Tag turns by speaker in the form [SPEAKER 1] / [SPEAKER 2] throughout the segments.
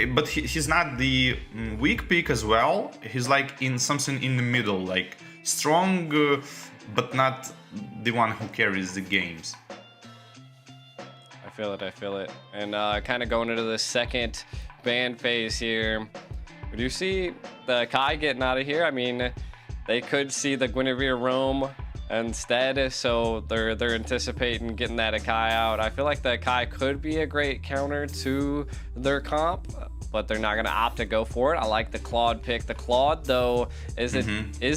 [SPEAKER 1] but he's not the weak pick as well. He's like in something in the middle, like strong, but not the one who carries the games.
[SPEAKER 2] I feel it. And kind of going into the second ban phase here. Do you see the Kai getting out of here? I mean, they could see the Guinevere roam instead, so they're anticipating getting that Kai out. I feel like the Kai could be a great counter to their comp, but they're not going to opt to go for it. I like the Claude pick. The Claude, though, is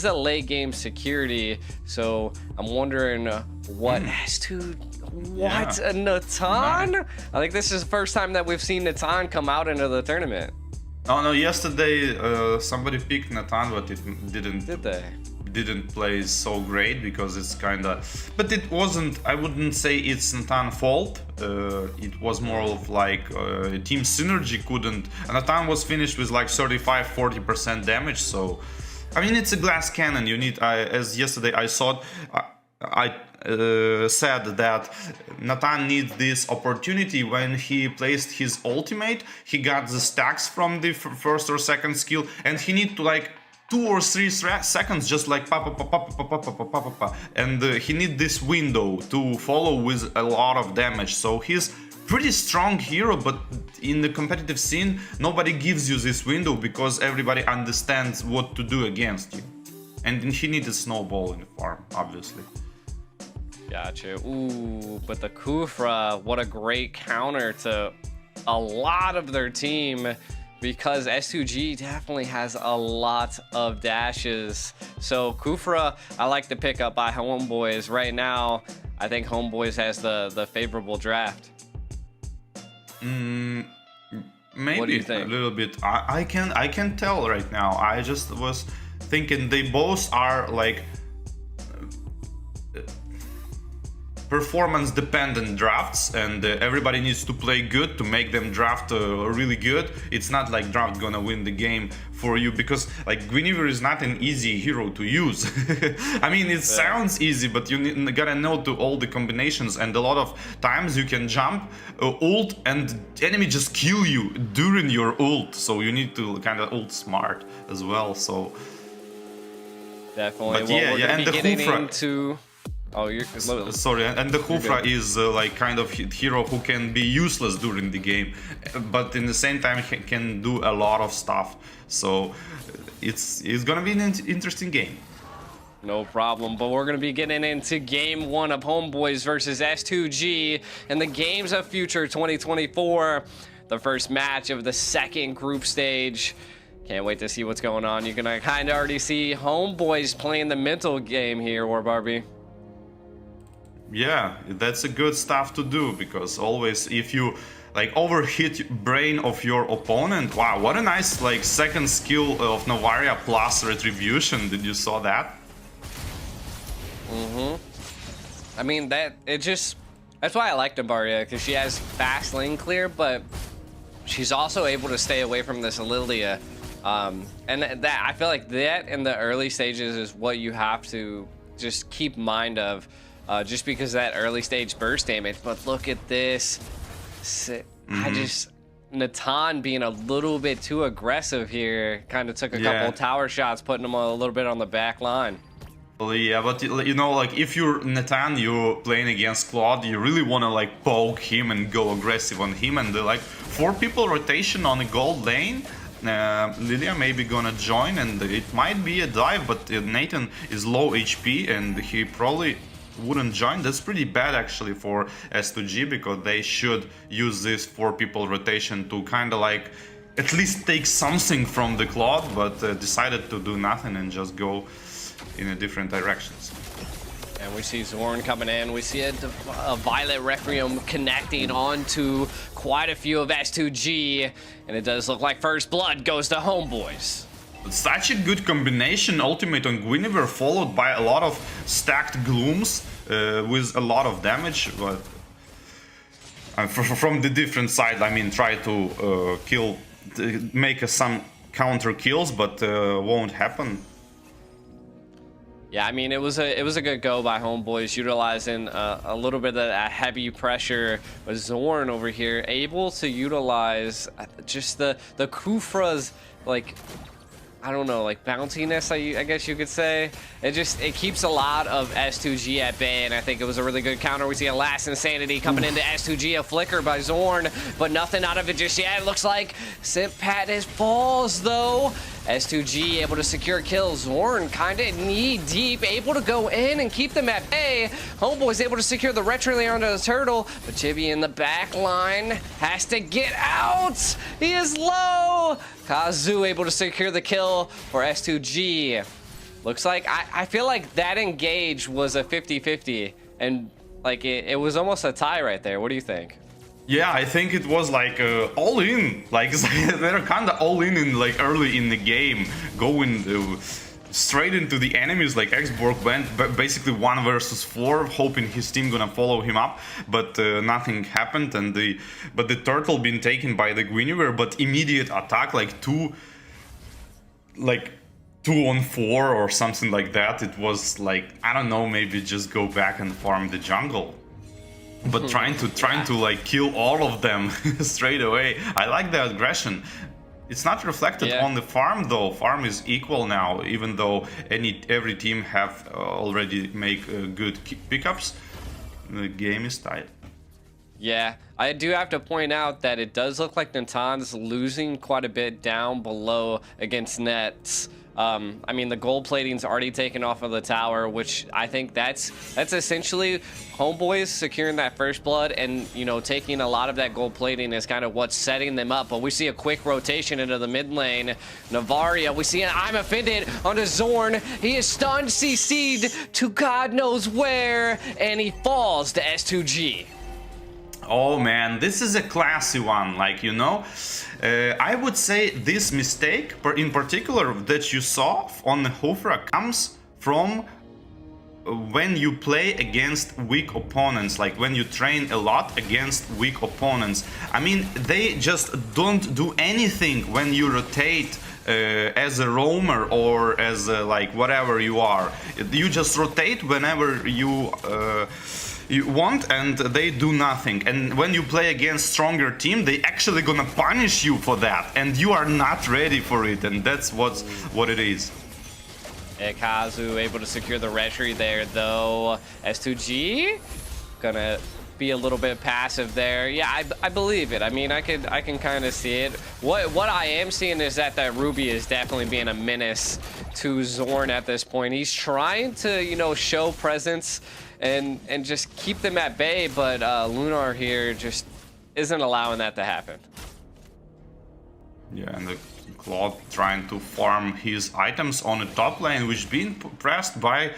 [SPEAKER 2] a late game security, so I'm wondering what Natan? I think this is the first time that we've seen Natan come out into the tournament.
[SPEAKER 1] Oh no, yesterday somebody picked Natan, but it didn't play so great because it's kind of, but it wasn't, I wouldn't say it's Natan's fault. It was more of like team synergy couldn't. Natan was finished with like 35-40% damage, so I mean it's a glass cannon. You need, as yesterday I saw, I said that Natan needs this opportunity when he placed his ultimate. He got the stacks from the first or second skill, and he need to like 2 or 3 seconds just like pa, and he need this window to follow with a lot of damage. So he's pretty strong hero, but in the competitive scene nobody gives you this window because everybody understands what to do against you, and he needed snowball in the farm, obviously.
[SPEAKER 2] Gotcha. Ooh, but the Kufra, what a great counter to a lot of their team, because S2G definitely has a lot of dashes. So Kufra, I like the pickup by Homeboys. Right now, I think Homeboys has the favorable draft.
[SPEAKER 1] Maybe
[SPEAKER 2] what do you think?
[SPEAKER 1] A little bit. I can tell right now. I just was thinking they both are like performance dependent drafts, and everybody needs to play good to make them draft really good. It's not like draft gonna win the game for you, because like Guinevere is not an easy hero to use. I mean, it sounds easy, but you gotta know to all the combinations, and a lot of times you can jump ult and enemy just kill you during your ult, so you need to kind of ult smart as well. So
[SPEAKER 2] definitely.
[SPEAKER 1] But well, yeah, and the
[SPEAKER 2] Hufra Oh, you're
[SPEAKER 1] sorry, and the Hufra is like kind of hero who can be useless during the game, but in the same time he can do a lot of stuff. So it's gonna be an interesting game.
[SPEAKER 2] No problem, but we're going to be getting into game 1 of Homeboys versus S2G in the Games of Future 2024, the first match of the second group stage. Can't wait to see what's going on. You're going to kind of already see Homeboys playing the mental game here, War Barbie.
[SPEAKER 1] Yeah, that's a good stuff to do, because always if you like overhit brain of your opponent, wow, what a nice like second skill of Novaria plus retribution. Did you saw that?
[SPEAKER 2] I mean, that's why I like Novaria, because she has fast lane clear, but she's also able to stay away from this Lilia. And that, I feel like that in the early stages is what you have to just keep mind of. Just because that early stage burst damage. But look at this. Natan being a little bit too aggressive here. Kind of took a couple tower shots, putting him a little bit on the back line.
[SPEAKER 1] Well, yeah, but you know, like if you're Natan, you're playing against Claude, you really want to like poke him and go aggressive on him. And like 4 people rotation on a gold lane. Lilia may be gonna join, and it might be a dive, but Nathan is low HP and he probably wouldn't join. That's pretty bad actually for S2G, because they should use this 4 people rotation to kind of like at least take something from the Claude, but decided to do nothing and just go in a different directions.
[SPEAKER 2] And we see Zorn coming in. We see a Violet Requiem connecting onto quite a few of S2G, and it does look like first blood goes to Homeboys.
[SPEAKER 1] Such a good combination, ultimate on Guinevere followed by a lot of stacked glooms with a lot of damage, but from the different side, I mean, try to make some counter kills, but won't happen.
[SPEAKER 2] Yeah, I mean, it was a good go by Homeboys, utilizing a little bit of that heavy pressure. But Zorn over here able to utilize just the Kufra's, like, I don't know, like bounciness, I guess you could say. It keeps a lot of S2G at bay, and I think it was a really good counter. We see a last insanity coming into S2G, a flicker by Zorn, but nothing out of it just yet. It looks like Simpat falls though. S2G able to secure kills. Zorn kind of knee deep, able to go in and keep them at bay. Homeboy's able to secure the retro layer onto the turtle, but Chibi in the back line has to get out. He is low. Kazu able to secure the kill for S2G. Looks like, I feel like that engage was a 50-50, and like it was almost a tie right there. What do you think?
[SPEAKER 1] Yeah, I think it was like all in. Like they're kind of all in like early in the game, going straight into the enemies. Like Xborg went basically 1 versus 4, hoping his team gonna follow him up, but nothing happened. And the turtle been taken by the Guinevere, but immediate attack, like 2 on 4 or something like that. It was like, I don't know, maybe just go back and farm the jungle. But trying to like kill all of them straight away. I like the aggression. It's not reflected on the farm though. Farm is equal now, even though every team have already make good pickups. The game is tight.
[SPEAKER 2] Yeah, I do have to point out that it does look like Natan's losing quite a bit down below against Nets. I mean, the gold plating's already taken off of the tower, which I think that's essentially Homeboys securing that first blood, and you know, taking a lot of that gold plating is kind of what's setting them up. But we see a quick rotation into the mid lane. Navaria, we see an I'm offended onto Zorn. He is stunned, CC'd to God knows where, and he falls to S2G.
[SPEAKER 1] Oh man, this is a classy one, like, you know. I would say this mistake, in particular, that you saw on the Hofra comes from when you play against weak opponents, like when you train a lot against weak opponents. I mean, they just don't do anything when you rotate as a roamer or as a, like, whatever you are. You just rotate whenever you want, and they do nothing. And when you play against stronger team, they actually gonna punish you for that, and you are not ready for it, and that's what it is.
[SPEAKER 2] Kazu able to secure the retry there though. S2G gonna be a little bit passive there. Yeah, I believe it. I mean, I can kind of see it. What I am seeing is that Ruby is definitely being a menace to Zorn at this point. He's trying to, you know, show presence and just keep them at bay, but Lunar here just isn't allowing that to happen.
[SPEAKER 1] Yeah, and the Claude trying to farm his items on the top lane, which being pressed by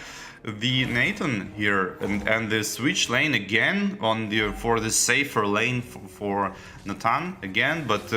[SPEAKER 1] the Nathan here, and the switch lane again on for the safer lane for Nathan again. But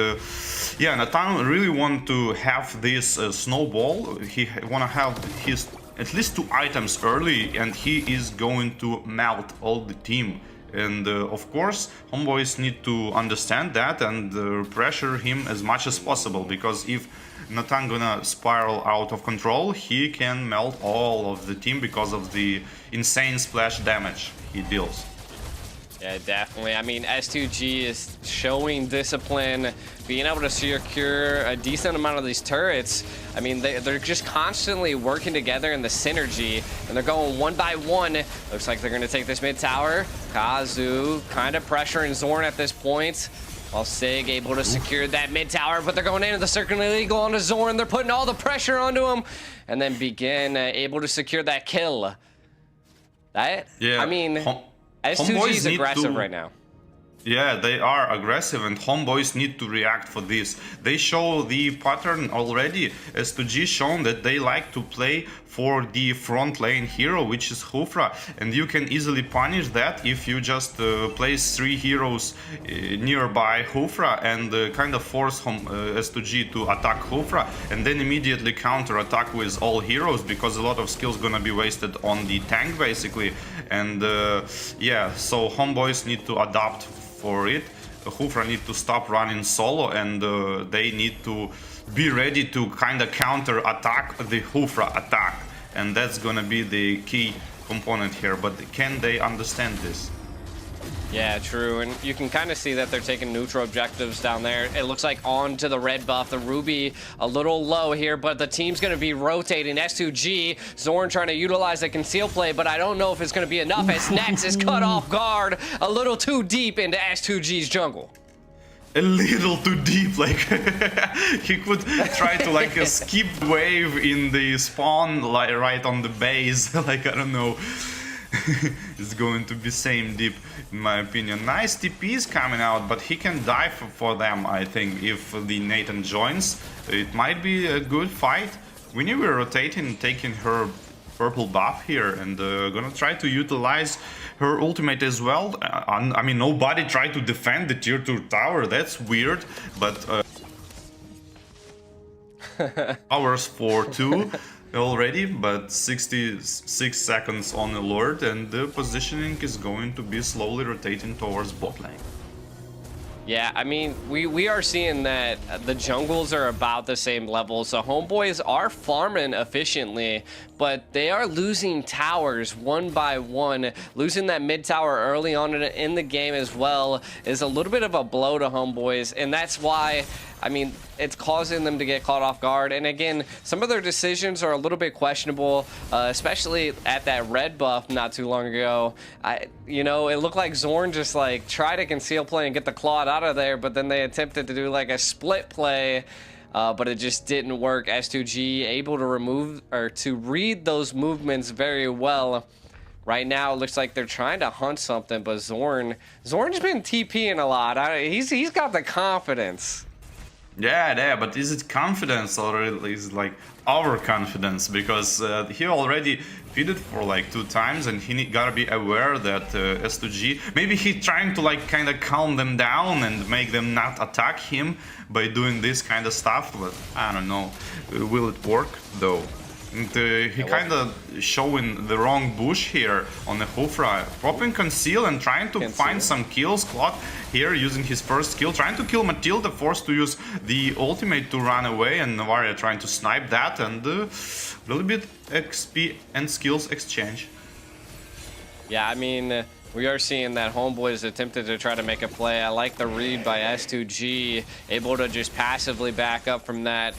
[SPEAKER 1] yeah, Nathan really want to have this snowball. He wanna have his at least 2 items early, and he is going to melt all the team. And of course, Homeboys need to understand that and pressure him as much as possible, because if Nathan gonna spiral out of control, he can melt all of the team because of the insane splash damage he deals.
[SPEAKER 2] Yeah, definitely. I mean, S2G is showing discipline, being able to secure a decent amount of these turrets. I mean, they're just constantly working together in the synergy, and they're going 1 by 1. Looks like they're going to take this mid tower. Kazu kind of pressuring Zorn at this point, while Sig able to secure that mid tower, but they're going into the Circle Illegal onto Zorn. They're putting all the pressure onto him, and then Begin able to secure that kill. That, yeah, I mean, S2G is aggressive right now.
[SPEAKER 1] Yeah, they are aggressive, and Homeboys need to react for this. They show the pattern already. S2G shown that they like to play for the front lane hero, which is Hufra, and you can easily punish that if you just place 3 heroes nearby Hufra and kind of force S2G to attack Hufra, and then immediately counter attack with all heroes, because a lot of skills gonna be wasted on the tank basically. And yeah, so Homeboys need to adapt for it. Hufra need to stop running solo, and they need to be ready to kind of counter attack the Hufra attack. and that's gonna be the key component here. But can they understand this?
[SPEAKER 2] Yeah, true, and you can kind of see that they're taking neutral objectives down there. It looks like on to the red buff. The Ruby a little low here, but the team's going to be rotating. S2G, Zorn trying to utilize a conceal play, but I don't know if it's going to be enough as Nets is cut off guard a little too deep into S2G's jungle.
[SPEAKER 1] A little too deep, like he could try to like skip wave in the spawn, like right on the base. Like, I don't know. It's going to be same deep, in my opinion. Nice TPs coming out, but he can die for them, I think. If the Nathan joins, it might be a good fight. Winnie will rotating, taking her purple buff here, and gonna try to utilize her ultimate as well. I mean, nobody tried to defend the tier 2 tower. That's weird, but hours for 2 already, but 66 seconds on alert, and the positioning is going to be slowly rotating towards bot lane.
[SPEAKER 2] Yeah, I mean, we are seeing that the jungles are about the same level, so homeboys are farming efficiently, but they are losing towers one by one. Losing that mid tower early on in the game as well is a little bit of a blow to homeboys, and that's why, I mean, it's causing them to get caught off guard. And again, some of their decisions are a little bit questionable, especially at that red buff not too long ago. You know, it looked like Zorn just like tried to conceal play and get the Claude out of there, but then they attempted to do like a split play, but it just didn't work. S2G able to remove or to read those movements very well. Right now, it looks like they're trying to hunt something, but Zorn's been TPing a lot. He's got the confidence.
[SPEAKER 1] Yeah, but is it confidence or is it like overconfidence? Because he already feeded for like 2 times, and he gotta be aware that S2G, maybe he's trying to like kind of calm them down and make them not attack him by doing this kind of stuff, but I don't know, will it work though? And, he kind of showing the wrong bush here on the Hufra, popping conceal and trying to find some kills. Claude here using his first kill, trying to kill Matilda, forced to use the ultimate to run away, and Navaria trying to snipe that, and a little bit XP and skills exchange.
[SPEAKER 2] Yeah, I mean, we are seeing that homeboys attempted to try to make a play. I like the read by S2G, able to just passively back up from that.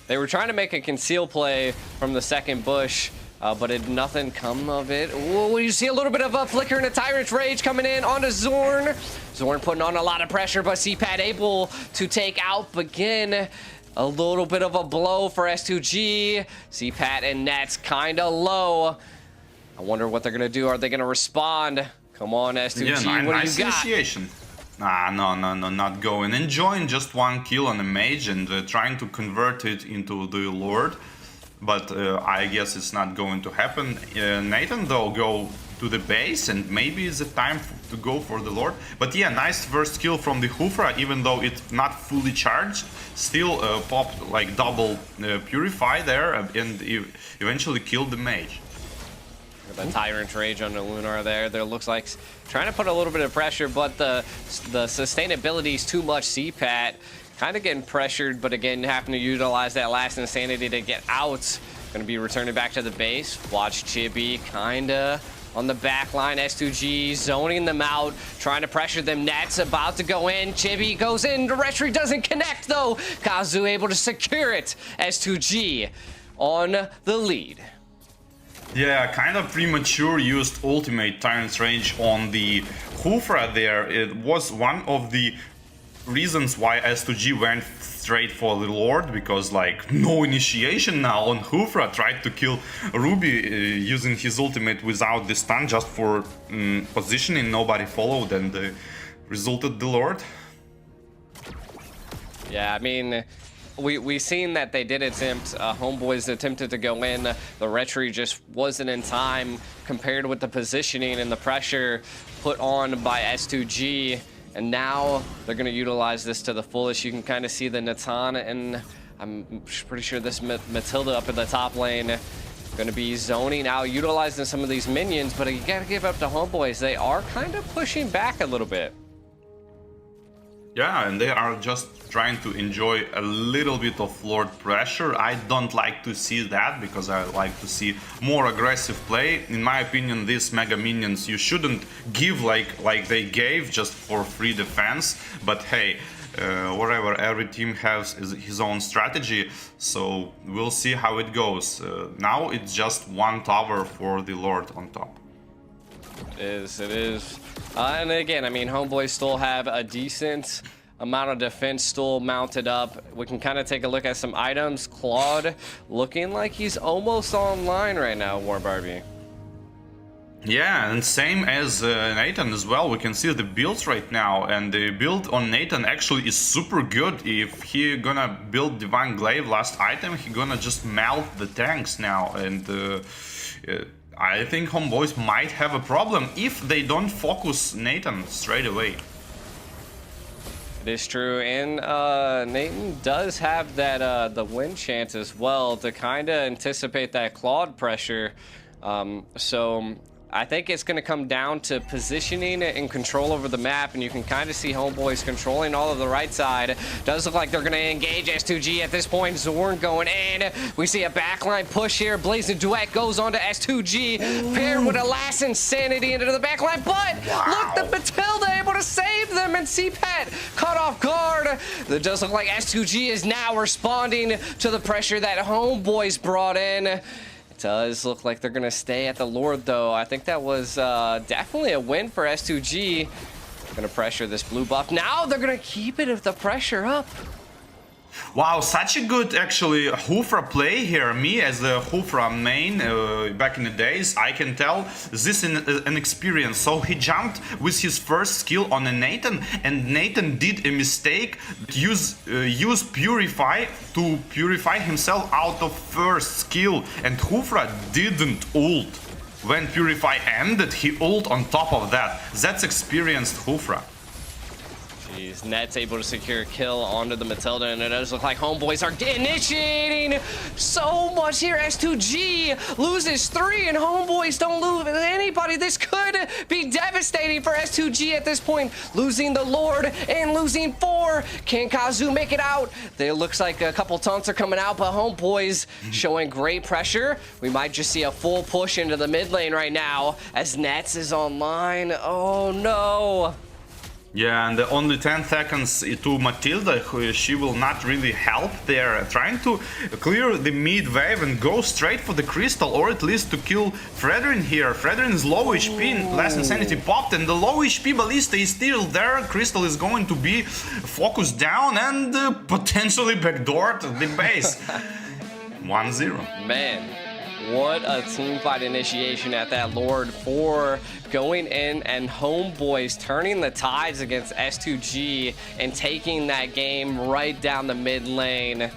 [SPEAKER 2] They were trying to make a conceal play from the second bush, but nothing come of it. Ooh, you see a little bit of a flicker and a Tyrant's Rage coming in onto Zorn. Zorn putting on a lot of pressure, but CPAT able to take out again. A little bit of a blow for S2G. CPAT and Nets kind of low. I wonder what they're going to do. Are they going to respond? Come on, S2G,
[SPEAKER 1] yeah,
[SPEAKER 2] what
[SPEAKER 1] nice
[SPEAKER 2] do you got?
[SPEAKER 1] Initiation. No, not going. Enjoying just 1 kill on a mage and trying to convert it into the Lord. But I guess it's not going to happen. Nathan, though, go to the base, and maybe it's the time to go for the Lord. But yeah, nice first kill from the Hufra, even though it's not fully charged. Still popped like double Purify there, and eventually killed the mage.
[SPEAKER 2] The Tyrant Rage on the Lunar there. There looks like trying to put a little bit of pressure, but the sustainability is too much. CPAT kind of getting pressured, but again, having to utilize that last insanity to get out. Going to be returning back to the base. Watch Chibi kind of on the back line. S2G zoning them out, trying to pressure them. Nets about to go in. Chibi goes in. The Retry doesn't connect, though. Kazu able to secure it. S2G on the lead.
[SPEAKER 1] Yeah, kind of premature used ultimate Tyrant's Rage on the Hufra there. It was one of the reasons why S2G went straight for the Lord, because like no initiation now on Hufra, tried to kill Ruby using his ultimate without the stun just for positioning, nobody followed, and resulted the Lord.
[SPEAKER 2] Yeah, I mean, we seen that they did attempt, homeboys attempted to go in. The Retry just wasn't in time compared with the positioning and the pressure put on by S2G. And now they're going to utilize this to the fullest. You can kind of see the Natan, and I'm pretty sure this Matilda up in the top lane going to be zoning out, utilizing some of these minions. But you got to give up to homeboys. They are kind of pushing back a little bit.
[SPEAKER 1] Yeah, and they are just trying to enjoy a little bit of Lord pressure. I don't like to see that because I like to see more aggressive play. In my opinion, these Mega Minions you shouldn't give like they gave just for free defense. But hey, whatever, every team has his own strategy, so we'll see how it goes. Now it's just one tower for the Lord on top.
[SPEAKER 2] It is. And again, I mean, Homeboys still have a decent amount of defense still mounted up. We can kind of take a look at some items. Claude looking like he's almost online right now, War Barbie.
[SPEAKER 1] Yeah, and same as Nathan as well. We can see the builds right now, and the build on Nathan actually is super good. If he gonna build Divine Glaive last item, he gonna just melt the tanks now, and I think Homeboys might have a problem if they don't focus Nathan straight away.
[SPEAKER 2] It is true, and Nathan does have that the win chance as well to kind of anticipate that Claude pressure. So I think it's going to come down to positioning and control over the map, and you can kind of see Homeboys controlling all of the right side. Does look like they're going to engage S2G at this point. Zorn going in. We see a backline push here. Blazing Duet goes on to S2G, paired with a last Insanity into the backline, but look, the Matilda able to save them, and CPET caught off guard. It does look like S2G is now responding to the pressure that Homeboys brought in. It does look like they're going to stay at the Lord, though. I think that was definitely a win for S2G. Going to pressure this blue buff. Now they're going to keep it with the pressure up.
[SPEAKER 1] Wow, such a good actually Hoofra play here. Me as a Hoofra main back in the days, I can tell this is an experience. So he jumped with his first skill on a Nathan, and Nathan did a mistake. Use Purify to purify himself out of first skill, and Hoofra didn't ult. When Purify ended, he ult on top of that. That's experienced Hoofra.
[SPEAKER 2] Jeez, Net's able to secure a kill onto the Matilda, and it does look like Homeboys are initiating so much here. S2G loses 3, and Homeboys don't lose anybody. This could be devastating for S2G at this point. Losing the Lord and losing 4. Can Kazu make it out? It looks like a couple taunts are coming out, but Homeboys showing great pressure. We might just see a full push into the mid lane right now as Nets is online. Oh no.
[SPEAKER 1] Yeah, and only 10 seconds to Matilda, she will not really help there. Trying to clear the mid wave and go straight for the crystal, or at least to kill Fredrin here. Fredrin is low HP, last Insanity popped, and the low HP Ballista is still there. Crystal is going to be focused down and potentially backdoor to the base. 1-0.
[SPEAKER 2] Man. What a team fight initiation at that Lord for going in, and Homeboys turning the tides against S2G and taking that game right down the mid lane.